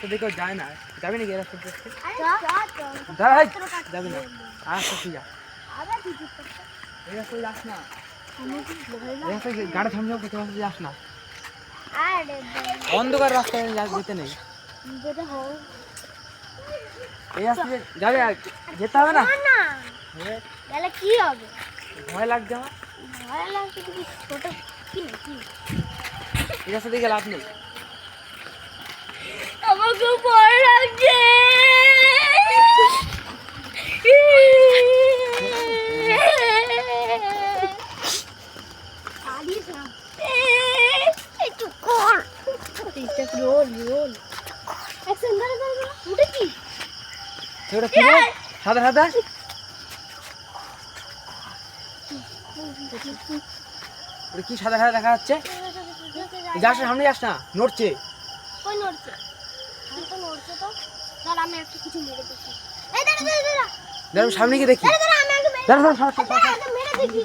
রাস্তা দিকেও যায় না, যাবি নাকি এই রাস্তা দেখতে? যাবি না, আচ্ছা তুই যা, এই রাস্তায় যাস না, এই রাস্তায় গাড়ি থামিয়ে কোথাও যাস না, অন্ধকার রাস্তায় যেতে নেই, এই রাস্তায় যাবে, যেতে হবে না, তাহলে কি হবে? ভয় লাগছে আমার, ভয় লাগছে কি ছোট কি নাকি? এই রাস্তা দিকে লাভ নেই। আমাকে ভয় লাগছে। একটু কর, রোল রোল উঠে কি সেটা কি রে? সাদা সাদা ওটা কি সাদা সাদা দেখা যাচ্ছে? যাস না, সামনে যাস না, নড়ছে। কই নড়ছে? তো নড়ছে তো। দাঁড়া আমি একটু কিছু মেরে দেখি। এই দাঁড়া দাঁড়া দাঁড়া। দাঁড়া আমি সামনে গিয়ে দেখি। দাঁড়া দাঁড়া আমি একটু মেরে দাঁড়া দাঁড়া সামনে দাঁড়া মেরে দেখি।